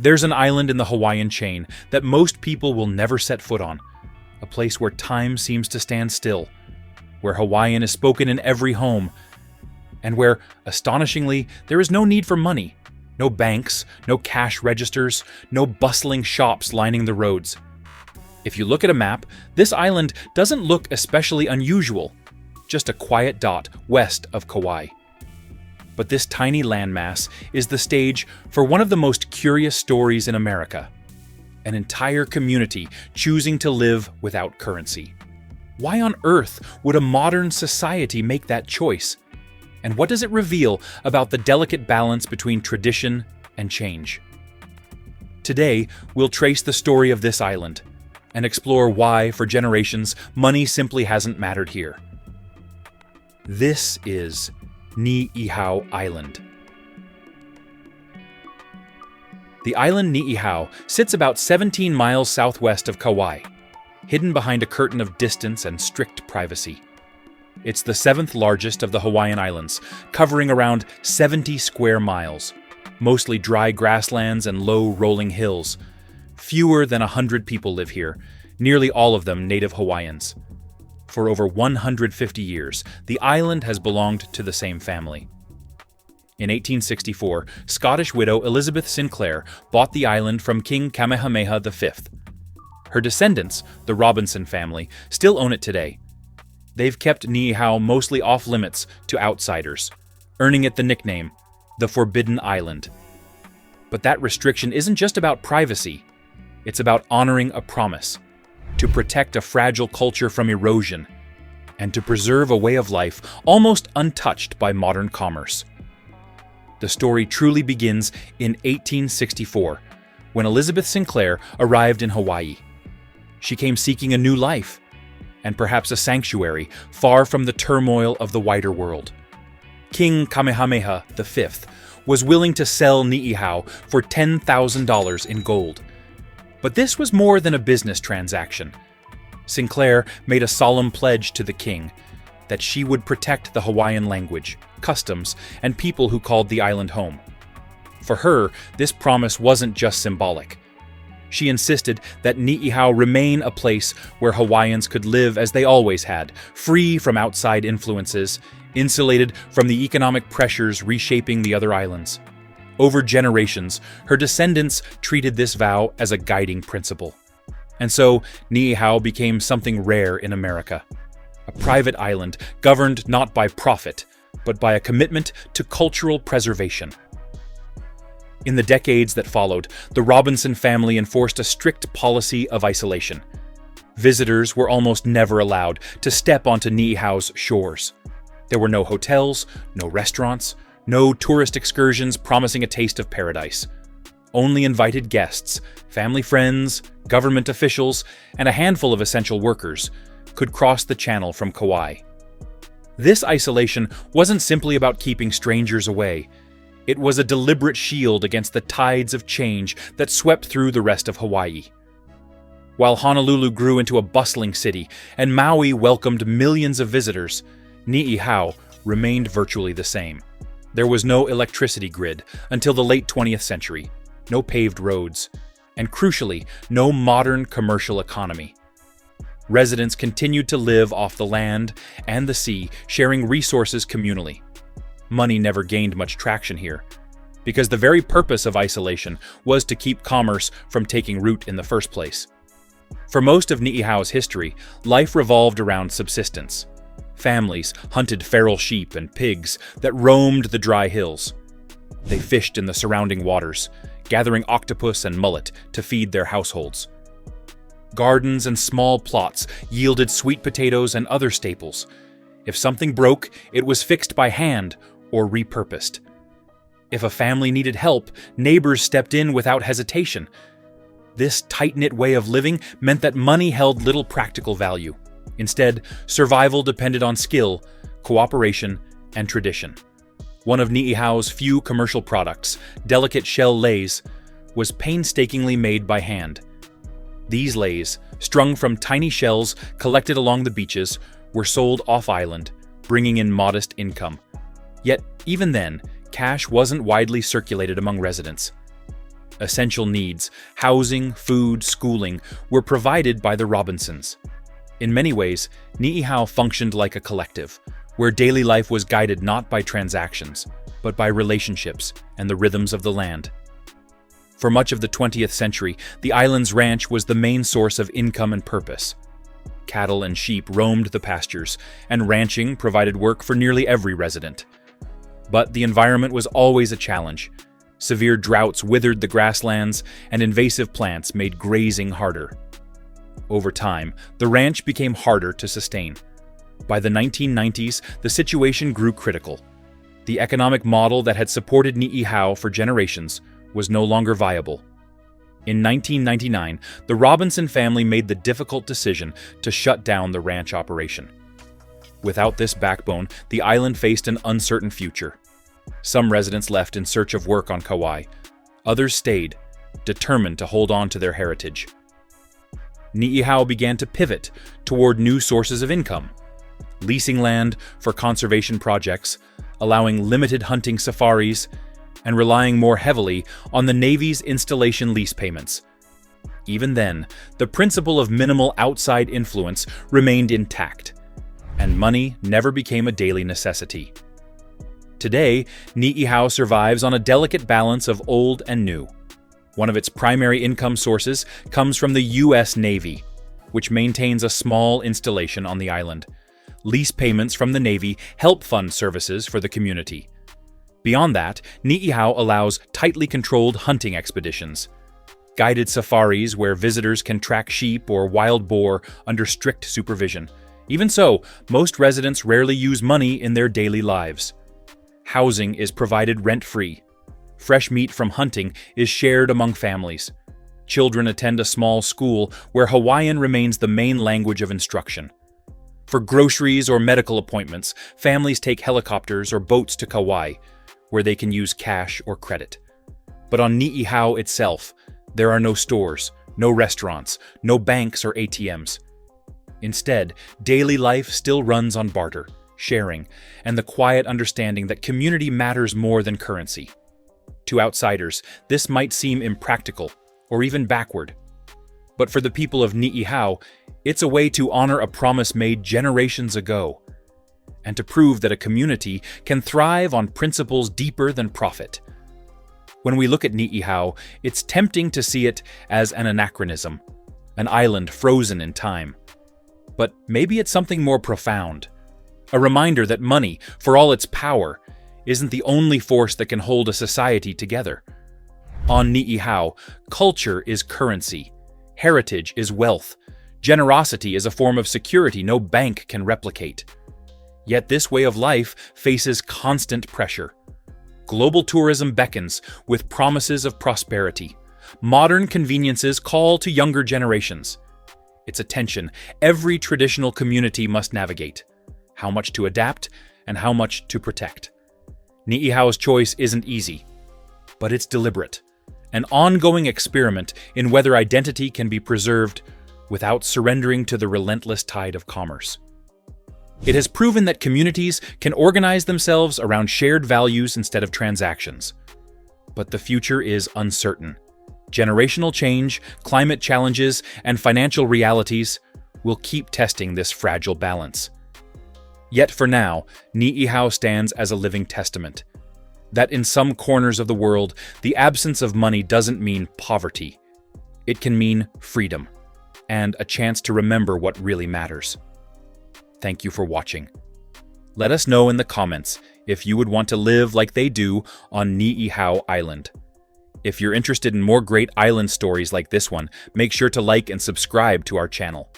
There's an island in the Hawaiian chain that most people will never set foot on, a place where time seems to stand still, where Hawaiian is spoken in every home, and where, astonishingly, there is no need for money, no banks, no cash registers, no bustling shops lining the roads. If you look at a map, this island doesn't look especially unusual, just a quiet dot west of Kauai. But this tiny landmass is the stage for one of the most curious stories in America: an entire community choosing to live without currency. Why on earth would a modern society make that choice? And what does it reveal about the delicate balance between tradition and change? Today, we'll trace the story of this island and explore why, for generations, money simply hasn't mattered here. This is Ni'ihau Island. The island Ni'ihau sits about 17 miles southwest of Kauai, hidden behind a curtain of distance and strict privacy. It's the 7th largest of the Hawaiian Islands, covering around 70 square miles, mostly dry grasslands and low rolling hills. Fewer than 100 people live here, nearly all of them native Hawaiians. For over 150 years, the island has belonged to the same family. In 1864, Scottish widow Elizabeth Sinclair bought the island from King Kamehameha V. Her descendants, the Robinson family, still own it today. They've kept Ni'ihau mostly off-limits to outsiders, earning it the nickname, the Forbidden Island. But that restriction isn't just about privacy. It's about honoring a promise, to protect a fragile culture from erosion, and to preserve a way of life almost untouched by modern commerce. The story truly begins in 1864, when Elizabeth Sinclair arrived in Hawaii. She came seeking a new life, and perhaps a sanctuary far from the turmoil of the wider world. King Kamehameha V was willing to sell Ni'ihau for $10,000 in gold. But this was more than a business transaction. Sinclair made a solemn pledge to the king that she would protect the Hawaiian language, customs, and people who called the island home. For her, this promise wasn't just symbolic. She insisted that Ni'ihau remain a place where Hawaiians could live as they always had, free from outside influences, insulated from the economic pressures reshaping the other islands. Over generations, her descendants treated this vow as a guiding principle. And so, Ni'ihau became something rare in America. A private island governed not by profit, but by a commitment to cultural preservation. In the decades that followed, the Robinson family enforced a strict policy of isolation. Visitors were almost never allowed to step onto Ni'ihau's shores. There were no hotels, no restaurants, no tourist excursions promising a taste of paradise. Only invited guests, family friends, government officials, and a handful of essential workers could cross the channel from Kauai. This isolation wasn't simply about keeping strangers away. It was a deliberate shield against the tides of change that swept through the rest of Hawaii. While Honolulu grew into a bustling city and Maui welcomed millions of visitors, Ni'ihau remained virtually the same. There was no electricity grid until the late 20th century, no paved roads, and crucially, no modern commercial economy. Residents continued to live off the land and the sea, sharing resources communally. Money never gained much traction here, because the very purpose of isolation was to keep commerce from taking root in the first place. For most of Ni'ihau's history, life revolved around subsistence. Families hunted feral sheep and pigs that roamed the dry hills. They fished in the surrounding waters, gathering octopus and mullet to feed their households. Gardens and small plots yielded sweet potatoes and other staples. If something broke, it was fixed by hand or repurposed. If a family needed help, neighbors stepped in without hesitation. This tight-knit way of living meant that money held little practical value. Instead, survival depended on skill, cooperation, and tradition. One of Ni'ihau's few commercial products, delicate shell leis, was painstakingly made by hand. These leis, strung from tiny shells collected along the beaches, were sold off-island, bringing in modest income. Yet, even then, cash wasn't widely circulated among residents. Essential needs, housing, food, schooling, were provided by the Robinsons. In many ways, Ni'ihau functioned like a collective, where daily life was guided not by transactions, but by relationships and the rhythms of the land. For much of the 20th century, the island's ranch was the main source of income and purpose. Cattle and sheep roamed the pastures, and ranching provided work for nearly every resident. But the environment was always a challenge. Severe droughts withered the grasslands, and invasive plants made grazing harder. Over time, the ranch became harder to sustain. By the 1990s, the situation grew critical. The economic model that had supported Ni'ihau for generations was no longer viable. In 1999, the Robinson family made the difficult decision to shut down the ranch operation. Without this backbone, the island faced an uncertain future. Some residents left in search of work on Kauai. Others stayed, determined to hold on to their heritage. Ni'ihau began to pivot toward new sources of income, leasing land for conservation projects, allowing limited hunting safaris, and relying more heavily on the Navy's installation lease payments. Even then, the principle of minimal outside influence remained intact, and money never became a daily necessity. Today, Ni'ihau survives on a delicate balance of old and new. One of its primary income sources comes from the U.S. Navy, which maintains a small installation on the island. Lease payments from the Navy help fund services for the community. Beyond that, Ni'ihau allows tightly controlled hunting expeditions, guided safaris where visitors can track sheep or wild boar under strict supervision. Even so, most residents rarely use money in their daily lives. Housing is provided rent-free. Fresh meat from hunting is shared among families. Children attend a small school where Hawaiian remains the main language of instruction. For groceries or medical appointments, families take helicopters or boats to Kauai, where they can use cash or credit. But on Ni'ihau itself, there are no stores, no restaurants, no banks or ATMs. Instead, daily life still runs on barter, sharing, and the quiet understanding that community matters more than currency. To outsiders, this might seem impractical or even backward. But for the people of Ni'ihau, it's a way to honor a promise made generations ago, and to prove that a community can thrive on principles deeper than profit. When we look at Ni'ihau, it's tempting to see it as an anachronism, an island frozen in time. But maybe it's something more profound, a reminder that money, for all its power, isn't the only force that can hold a society together. On Ni'ihau, culture is currency, heritage is wealth, generosity is a form of security no bank can replicate. Yet this way of life faces constant pressure. Global tourism beckons with promises of prosperity. Modern conveniences call to younger generations. It's a tension every traditional community must navigate. How much to adapt and how much to protect. Ni'ihau's choice isn't easy, but it's deliberate. An ongoing experiment in whether identity can be preserved without surrendering to the relentless tide of commerce. It has proven that communities can organize themselves around shared values instead of transactions. But the future is uncertain. Generational change, climate challenges, and financial realities will keep testing this fragile balance. Yet for now, Ni'ihau stands as a living testament that in some corners of the world, the absence of money doesn't mean poverty. It can mean freedom and a chance to remember what really matters. Thank you for watching. Let us know in the comments if you would want to live like they do on Ni'ihau Island. If you're interested in more great island stories like this one, make sure to like and subscribe to our channel.